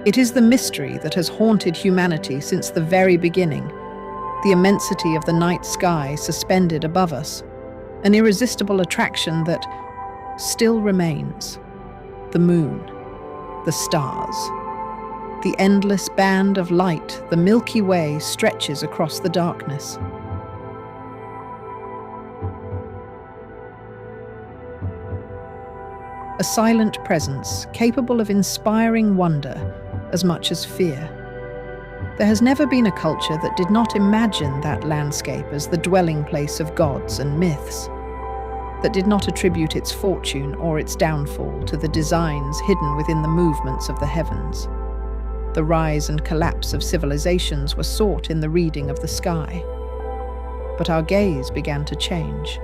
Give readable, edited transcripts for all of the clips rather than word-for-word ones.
It is the mystery that has haunted humanity since the very beginning, the immensity of the night sky suspended above us, an irresistible attraction that still remains. The moon, the stars, the endless band of light, the Milky Way stretches across the darkness. A silent presence capable of inspiring wonder as much as fear. There has never been a culture that did not imagine that landscape as the dwelling place of gods and myths, that did not attribute its fortune or its downfall to the designs hidden within the movements of the heavens. The rise and collapse of civilizations were sought in the reading of the sky. But our gaze began to change.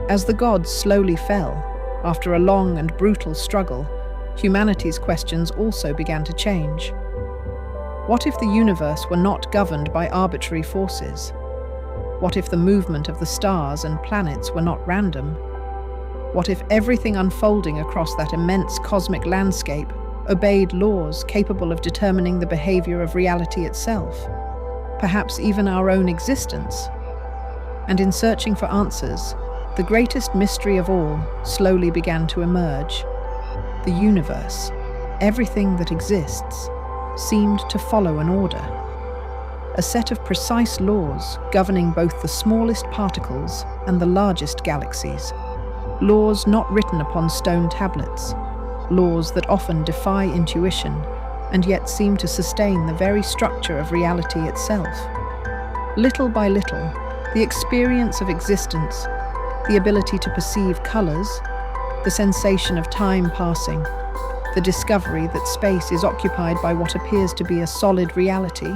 As the gods slowly fell, after a long and brutal struggle, humanity's questions also began to change. What if the universe were not governed by arbitrary forces? What if the movement of the stars and planets were not random? What if everything unfolding across that immense cosmic landscape obeyed laws capable of determining the behavior of reality itself, perhaps even our own existence? And in searching for answers, the greatest mystery of all slowly began to emerge. The universe, everything that exists, seemed to follow an order. A set of precise laws governing both the smallest particles and the largest galaxies. Laws not written upon stone tablets. Laws that often defy intuition and yet seem to sustain the very structure of reality itself. Little by little, the experience of existence, the ability to perceive colors, the sensation of time passing, the discovery that space is occupied by what appears to be a solid reality,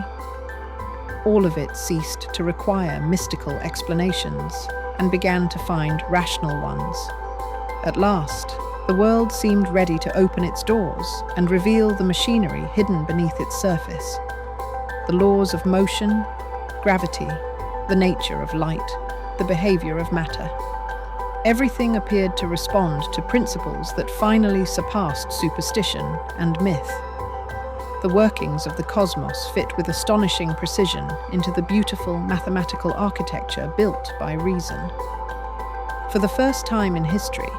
all of it ceased to require mystical explanations and began to find rational ones. At last, the world seemed ready to open its doors and reveal the machinery hidden beneath its surface. The laws of motion, gravity, the nature of light, the behavior of matter. Everything appeared to respond to principles that finally surpassed superstition and myth. The workings of the cosmos fit with astonishing precision into the beautiful mathematical architecture built by reason. For the first time in history,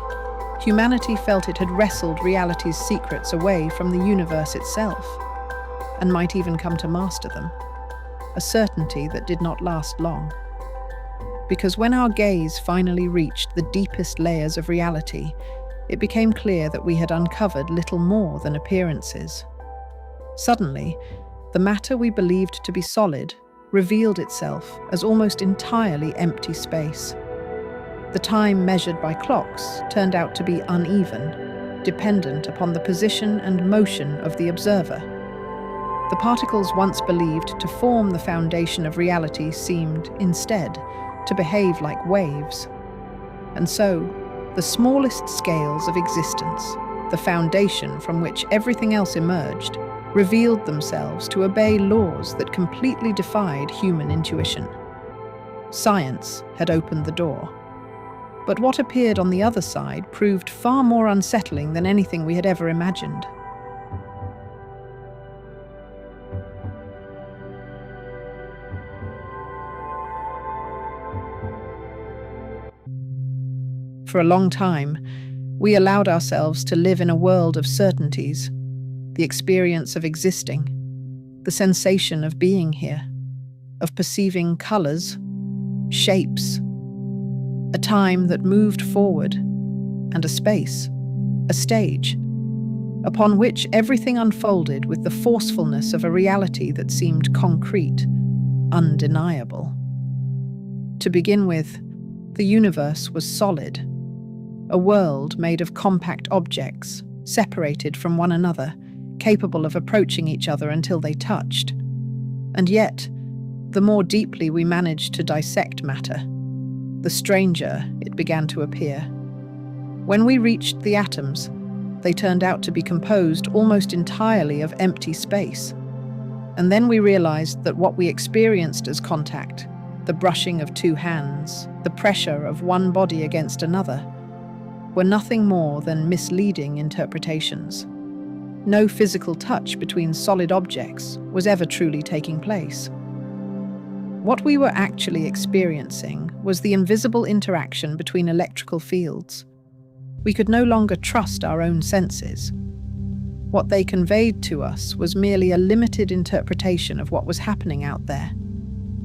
humanity felt it had wrestled reality's secrets away from the universe itself, and might even come to master them, a certainty that did not last long. Because when our gaze finally reached the deepest layers of reality, it became clear that we had uncovered little more than appearances. Suddenly, the matter we believed to be solid revealed itself as almost entirely empty space. The time measured by clocks turned out to be uneven, dependent upon the position and motion of the observer. The particles once believed to form the foundation of reality seemed, instead, to behave like waves. And so, the smallest scales of existence, the foundation from which everything else emerged, revealed themselves to obey laws that completely defied human intuition. Science had opened the door. But what appeared on the other side proved far more unsettling than anything we had ever imagined. For a long time, we allowed ourselves to live in a world of certainties, the experience of existing, the sensation of being here, of perceiving colors, shapes, a time that moved forward, and a space, a stage, upon which everything unfolded with the forcefulness of a reality that seemed concrete, undeniable. To begin with, the universe was solid, a world made of compact objects, separated from one another, capable of approaching each other until they touched. And yet, the more deeply we managed to dissect matter, the stranger it began to appear. When we reached the atoms, they turned out to be composed almost entirely of empty space. And then we realized that what we experienced as contact, the brushing of two hands, the pressure of one body against another, were nothing more than misleading interpretations. no physical touch between solid objects was ever truly taking place. What we were actually experiencing was the invisible interaction between electrical fields. We could no longer trust our own senses. What they conveyed to us was merely a limited interpretation of what was happening out there,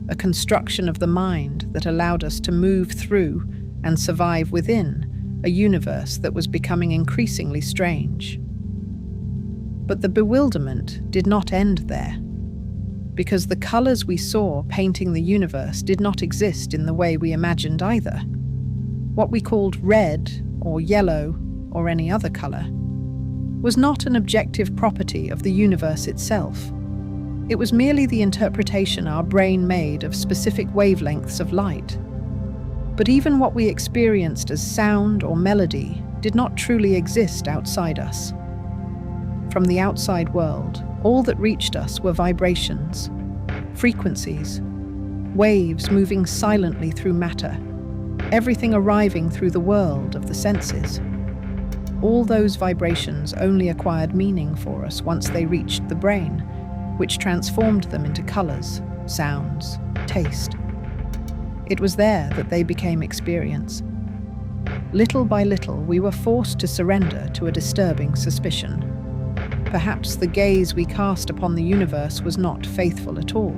a construction of the mind that allowed us to move through and survive within a universe that was becoming increasingly strange. But the bewilderment did not end there, because the colors we saw painting the universe did not exist in the way we imagined either. What we called red or yellow or any other color was not an objective property of the universe itself. It was merely the interpretation our brain made of specific wavelengths of light. But even what we experienced as sound or melody did not truly exist outside us. From the outside world, all that reached us were vibrations, frequencies, waves moving silently through matter, everything arriving through the world of the senses. All those vibrations only acquired meaning for us once they reached the brain, which transformed them into colors, sounds, taste. It was there that they became experience. Little by little, we were forced to surrender to a disturbing suspicion. Perhaps the gaze we cast upon the universe was not faithful at all.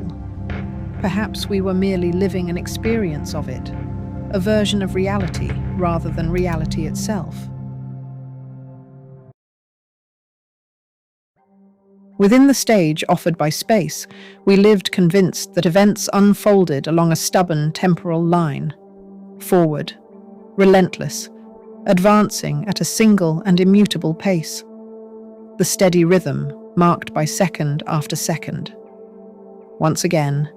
Perhaps we were merely living an experience of it, a version of reality rather than reality itself. Within the stage offered by space, we lived convinced that events unfolded along a stubborn temporal line, forward, relentless, advancing at a single and immutable pace. The steady rhythm marked by second after second. Once again,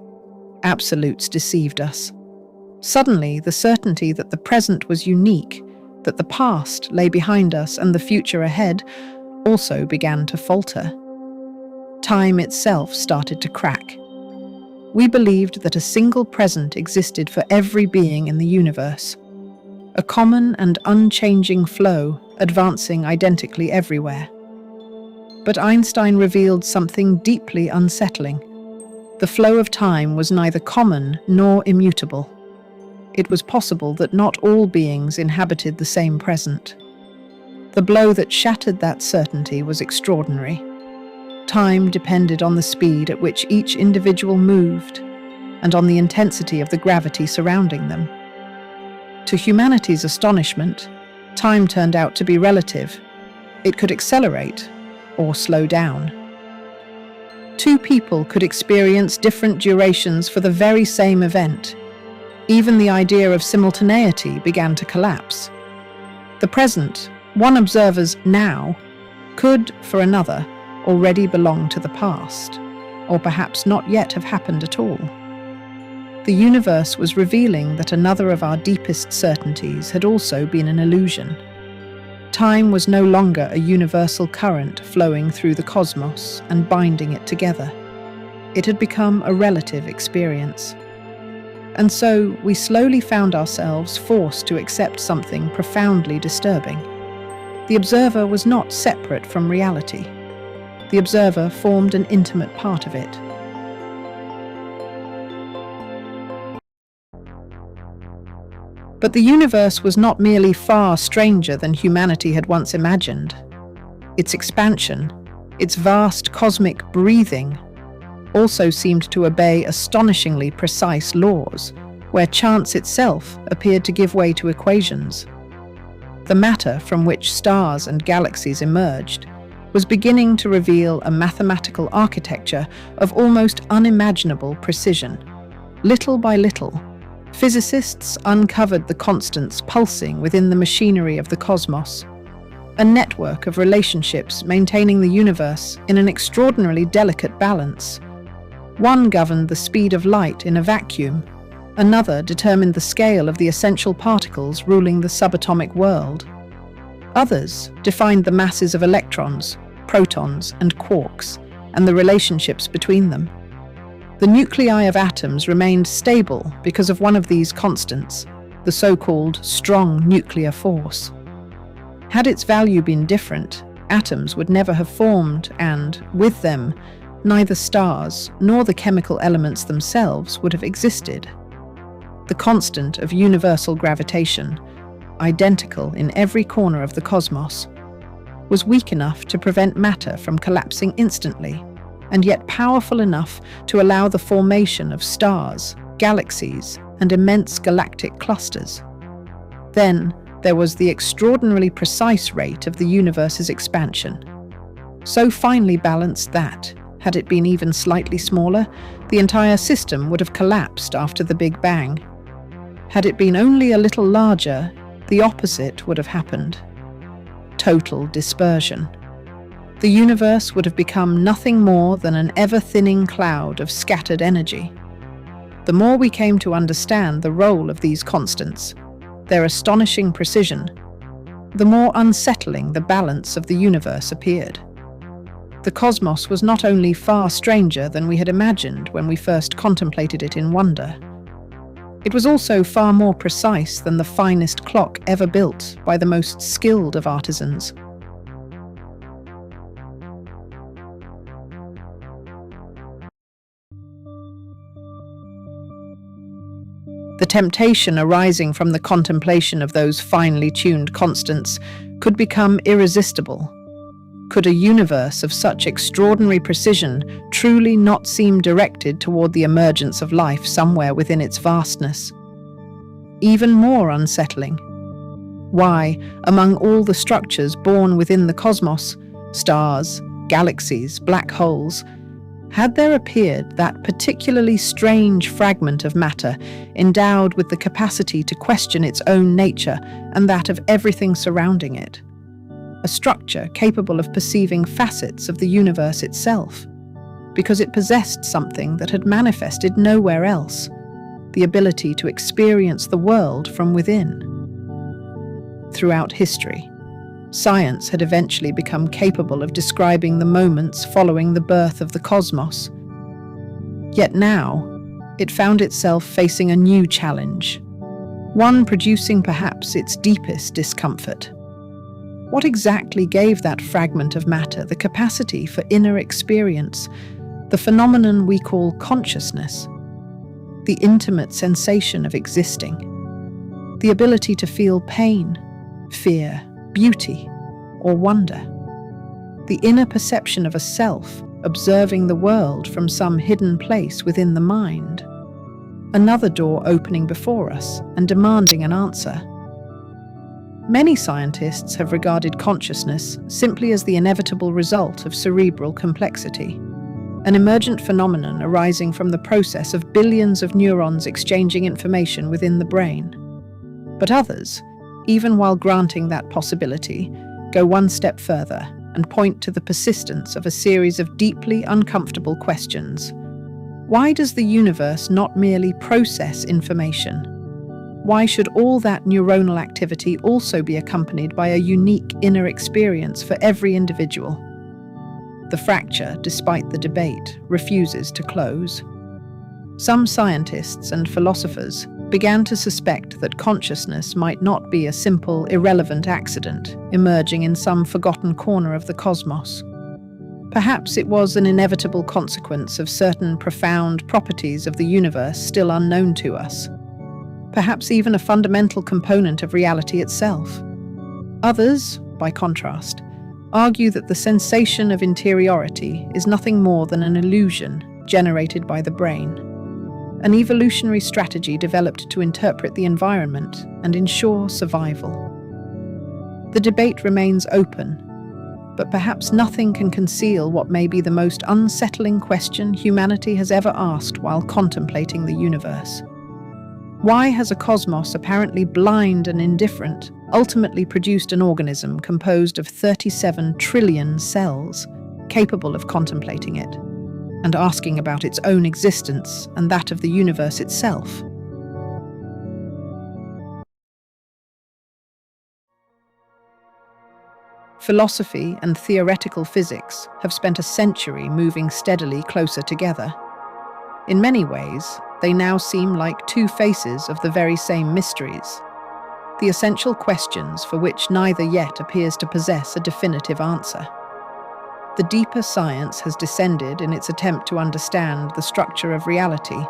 absolutes deceived us. Suddenly, the certainty that the present was unique, that the past lay behind us and the future ahead, also began to falter. Time itself started to crack. We believed that a single present existed for every being in the universe, a common and unchanging flow advancing identically everywhere. But Einstein revealed something deeply unsettling. The flow of time was neither common nor immutable. It was possible that not all beings inhabited the same present. The blow that shattered that certainty was extraordinary. Time depended on the speed at which each individual moved and on the intensity of the gravity surrounding them. To humanity's astonishment, time turned out to be relative. It could accelerate or slow down. Two people could experience different durations for the very same event. Even the idea of simultaneity began to collapse. The present, one observer's now, could, for another, already belong to the past, or perhaps not yet have happened at all. The universe was revealing that another of our deepest certainties had also been an illusion. Time was no longer a universal current flowing through the cosmos and binding it together. It had become a relative experience. And so we slowly found ourselves forced to accept something profoundly disturbing. The observer was not separate from reality. The observer formed an intimate part of it. But the universe was not merely far stranger than humanity had once imagined. Its expansion, its vast cosmic breathing, also seemed to obey astonishingly precise laws, where chance itself appeared to give way to equations. The matter from which stars and galaxies emerged was beginning to reveal a mathematical architecture of almost unimaginable precision. Little by little, physicists uncovered the constants pulsing within the machinery of the cosmos, a network of relationships maintaining the universe in an extraordinarily delicate balance. One governed the speed of light in a vacuum, another determined the scale of the essential particles ruling the subatomic world. Others defined the masses of electrons, protons, and quarks, and the relationships between them. The nuclei of atoms remained stable because of one of these constants, the so-called strong nuclear force. Had its value been different, Atoms would never have formed, and, with them, neither stars nor the chemical elements themselves would have existed. The constant of universal gravitation, identical in every corner of the cosmos, was weak enough to prevent matter from collapsing instantly, and yet powerful enough to allow the formation of stars, galaxies, and immense galactic clusters. Then, there was the extraordinarily precise rate of the universe's expansion, so finely balanced that, had it been even slightly smaller, the entire system would have collapsed after the Big Bang. Had it been only a little larger, the opposite would have happened. Total dispersion. The universe would have become nothing more than an ever-thinning cloud of scattered energy. The more we came to understand the role of these constants, their astonishing precision, the more unsettling the balance of the universe appeared. The cosmos was not only far stranger than we had imagined when we first contemplated it in wonder, it was also far more precise than the finest clock ever built by the most skilled of artisans. The temptation arising from the contemplation of those finely tuned constants could become irresistible. Could a universe of such extraordinary precision truly not seem directed toward the emergence of life somewhere within its vastness? Even more unsettling, why, among all the structures born within the cosmos, stars, galaxies, black holes, had there appeared that particularly strange fragment of matter endowed with the capacity to question its own nature and that of everything surrounding it? A structure capable of perceiving facets of the universe itself, because it possessed something that had manifested nowhere else, the ability to experience the world from within. Throughout history, science had eventually become capable of describing the moments following the birth of the cosmos. Yet now, it found itself facing a new challenge, one producing perhaps its deepest discomfort. What exactly gave that fragment of matter the capacity for inner experience, the phenomenon we call consciousness, the intimate sensation of existing, the ability to feel pain, fear, beauty, or wonder, the inner perception of a self observing the world from some hidden place within the mind, another door opening before us and demanding an answer? Many scientists have regarded consciousness simply as the inevitable result of cerebral complexity, an emergent phenomenon arising from the process of billions of neurons exchanging information within the brain. But others, even while granting that possibility, go one step further and point to the persistence of a series of deeply uncomfortable questions. Why does the universe not merely process information? Why should all that neuronal activity also be accompanied by a unique inner experience for every individual? The fracture, despite the debate, refuses to close. Some scientists and philosophers began to suspect that consciousness might not be a simple, irrelevant accident emerging in some forgotten corner of the cosmos. Perhaps it was an inevitable consequence of certain profound properties of the universe still unknown to us. Perhaps even a fundamental component of reality itself. Others, by contrast, argue that the sensation of interiority is nothing more than an illusion generated by the brain, an evolutionary strategy developed to interpret the environment and ensure survival. The debate remains open, but perhaps nothing can conceal what may be the most unsettling question humanity has ever asked while contemplating the universe. Why has a cosmos apparently blind and indifferent ultimately produced an organism composed of 37 trillion cells, capable of contemplating it, and asking about its own existence and that of the universe itself? Philosophy and theoretical physics have spent a century moving steadily closer together. In many ways, they now seem like two faces of the very same mysteries. the essential questions for which neither yet appears to possess a definitive answer. The deeper science has descended in its attempt to understand the structure of reality,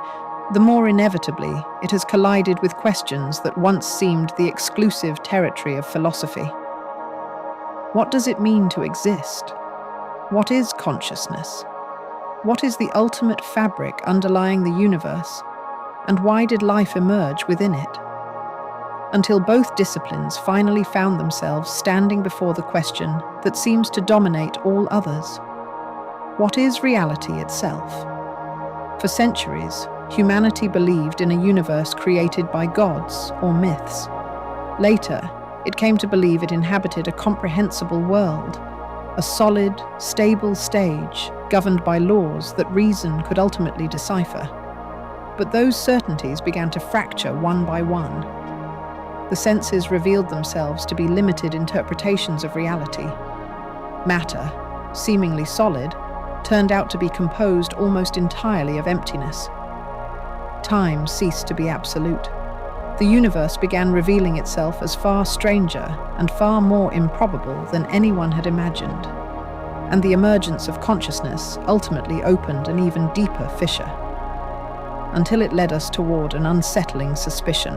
the more inevitably it has collided with questions that once seemed the exclusive territory of philosophy. What does it mean to exist? What is consciousness? What is the ultimate fabric underlying the universe? And why did life emerge within it? Until both disciplines finally found themselves standing before the question that seems to dominate all others. What is reality itself? For centuries, humanity believed in a universe created by gods or myths. Later, it came to believe it inhabited a comprehensible world, a solid, stable stage governed by laws that reason could ultimately decipher. But those certainties began to fracture one by one. The senses revealed themselves to be limited interpretations of reality. Matter, seemingly solid, turned out to be composed almost entirely of emptiness. Time ceased to be absolute. The universe began revealing itself as far stranger and far more improbable than anyone had imagined. And the emergence of consciousness ultimately opened an even deeper fissure, until it led us toward an unsettling suspicion.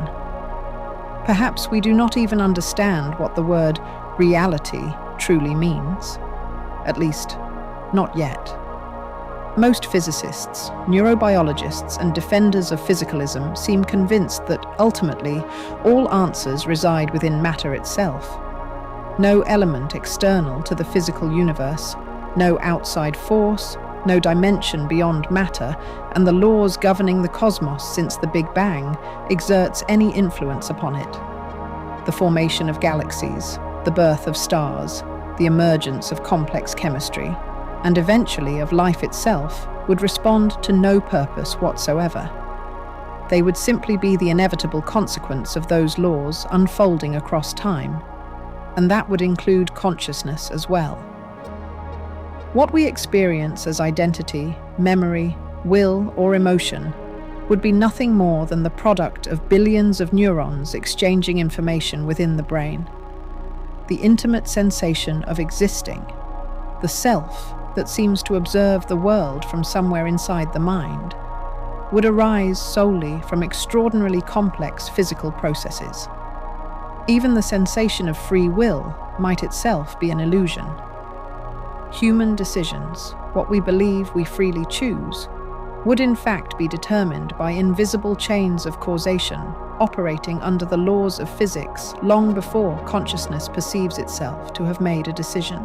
Perhaps we do not even understand what the word reality truly means. At least, not yet. Most physicists, neurobiologists, and defenders of physicalism seem convinced that, ultimately, all answers reside within matter itself. No element external to the physical universe, no outside force, no dimension beyond matter, and the laws governing the cosmos since the Big Bang exerts any influence upon it. The formation of galaxies, the birth of stars, the emergence of complex chemistry, and eventually of life itself would respond to no purpose whatsoever. They would simply be the inevitable consequence of those laws unfolding across time, and that would include consciousness as well. What we experience as identity, memory, will, or emotion would be nothing more than the product of billions of neurons exchanging information within the brain. The intimate sensation of existing, the self that seems to observe the world from somewhere inside the mind, would arise solely from extraordinarily complex physical processes. Even the sensation of free will might itself be an illusion. Human decisions, what we believe we freely choose, would in fact be determined by invisible chains of causation operating under the laws of physics long before consciousness perceives itself to have made a decision.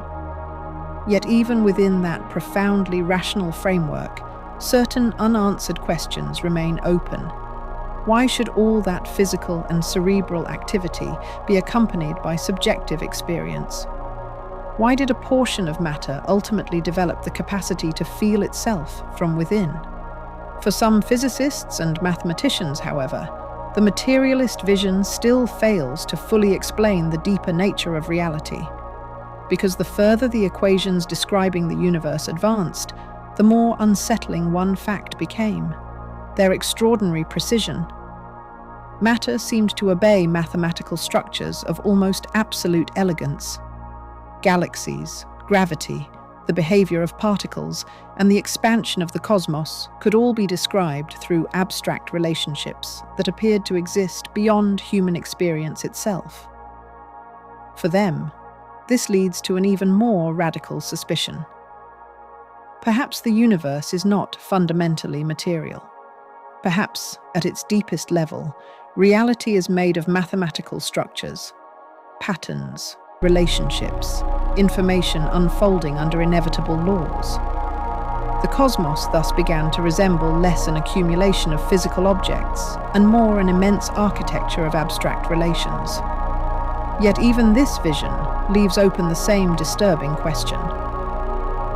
Yet even within that profoundly rational framework, certain unanswered questions remain open. Why should all that physical and cerebral activity be accompanied by subjective experience? Why did a portion of matter ultimately develop the capacity to feel itself from within? For some physicists and mathematicians, however, the materialist vision still fails to fully explain the deeper nature of reality. Because the further the equations describing the universe advanced, the more unsettling one fact became: their extraordinary precision. Matter seemed to obey mathematical structures of almost absolute elegance. Galaxies, gravity, the behavior of particles, and the expansion of the cosmos could all be described through abstract relationships that appeared to exist beyond human experience itself. For them, this leads to an even more radical suspicion. Perhaps the universe is not fundamentally material. Perhaps, at its deepest level, reality is made of mathematical structures, patterns, relationships, information unfolding under inevitable laws. The cosmos thus began to resemble less an accumulation of physical objects and more an immense architecture of abstract relations. Yet even this vision leaves open the same disturbing question.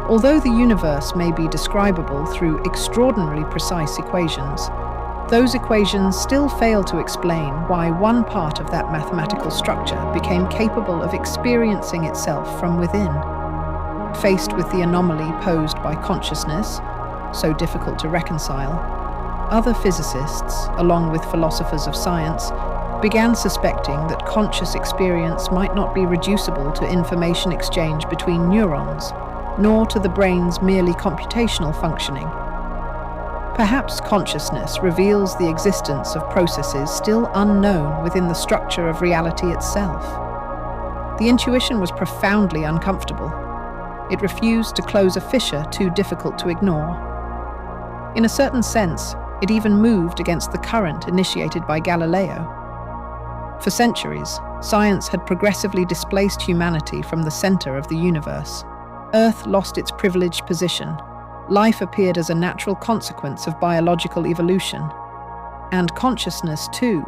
Although the universe may be describable through extraordinarily precise equations, those equations still fail to explain why one part of that mathematical structure became capable of experiencing itself from within. Faced with the anomaly posed by consciousness, so difficult to reconcile, other physicists, along with philosophers of science, began suspecting that conscious experience might not be reducible to information exchange between neurons, nor to the brain's merely computational functioning. Perhaps consciousness reveals the existence of processes still unknown within the structure of reality itself. The intuition was profoundly uncomfortable. It refused to close a fissure too difficult to ignore. In a certain sense, it even moved against the current initiated by Galileo. For centuries, science had progressively displaced humanity from the center of the universe. Earth lost its privileged position. Life appeared as a natural consequence of biological evolution. And consciousness, too,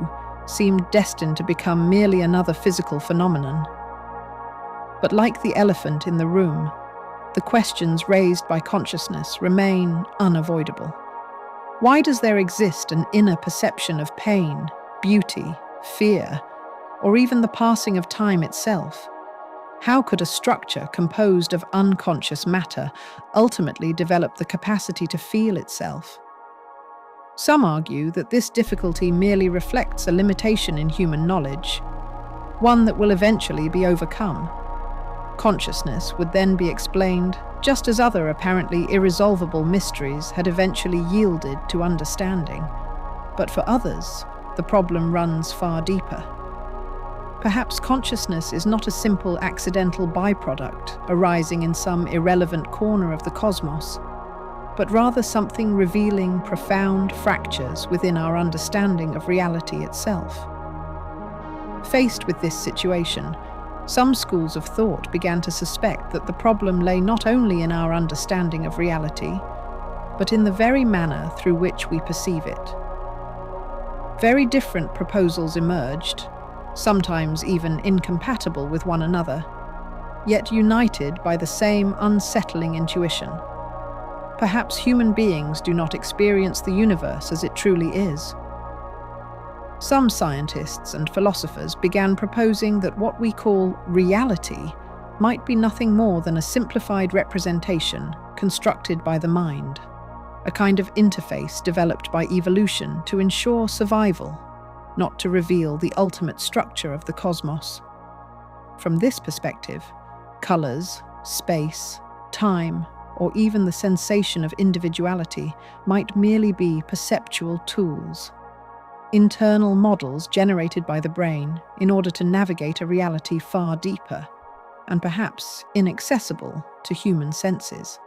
seemed destined to become merely another physical phenomenon. But like the elephant in the room, the questions raised by consciousness remain unavoidable. Why does there exist an inner perception of pain, beauty, fear, or even the passing of time itself? How could a structure composed of unconscious matter ultimately develop the capacity to feel itself? Some argue that this difficulty merely reflects a limitation in human knowledge, one that will eventually be overcome. Consciousness would then be explained, just as other apparently irresolvable mysteries had eventually yielded to understanding. But for others, the problem runs far deeper. Perhaps consciousness is not a simple accidental byproduct arising in some irrelevant corner of the cosmos, but rather something revealing profound fractures within our understanding of reality itself. Faced with this situation, some schools of thought began to suspect that the problem lay not only in our understanding of reality, but in the very manner through which we perceive it. Very different proposals emerged, sometimes even incompatible with one another, yet united by the same unsettling intuition. Perhaps human beings do not experience the universe as it truly is. Some scientists and philosophers began proposing that what we call reality might be nothing more than a simplified representation constructed by the mind, a kind of interface developed by evolution to ensure survival, not to reveal the ultimate structure of the cosmos. From this perspective, colors, space, time, or even the sensation of individuality might merely be perceptual tools, internal models generated by the brain in order to navigate a reality far deeper and perhaps inaccessible to human senses.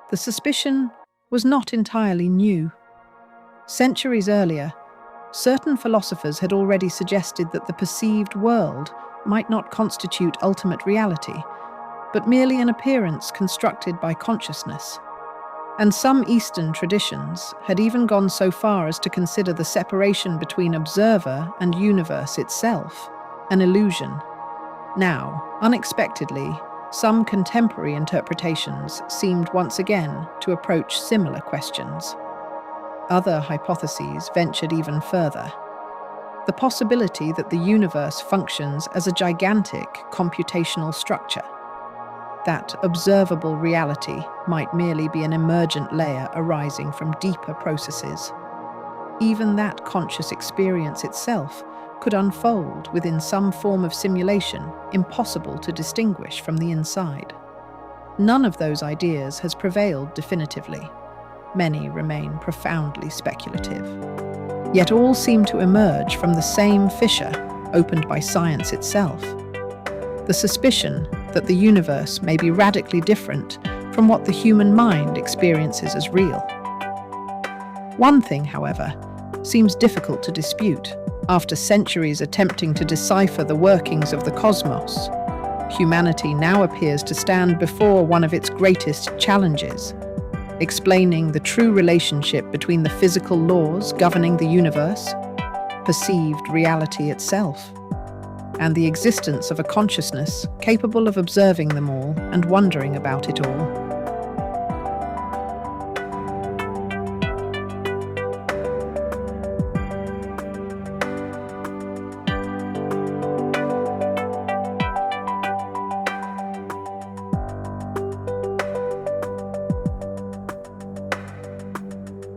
The suspicion was not entirely new. Centuries earlier, certain philosophers had already suggested that the perceived world might not constitute ultimate reality, but merely an appearance constructed by consciousness. And some Eastern traditions had even gone so far as to consider the separation between observer and universe itself an illusion. Now, unexpectedly, some contemporary interpretations seemed once again to approach similar questions. Other hypotheses ventured even further. The possibility that the universe functions as a gigantic computational structure, that observable reality might merely be an emergent layer arising from deeper processes. Even that conscious experience itself could unfold within some form of simulation impossible to distinguish from the inside. None of those ideas has prevailed definitively. Many remain profoundly speculative. Yet all seem to emerge from the same fissure opened by science itself. The suspicion that the universe may be radically different from what the human mind experiences as real. One thing, however, seems difficult to dispute. After centuries attempting to decipher the workings of the cosmos, humanity now appears to stand before one of its greatest challenges, explaining the true relationship between the physical laws governing the universe, perceived reality itself, and the existence of a consciousness capable of observing them all and wondering about it all.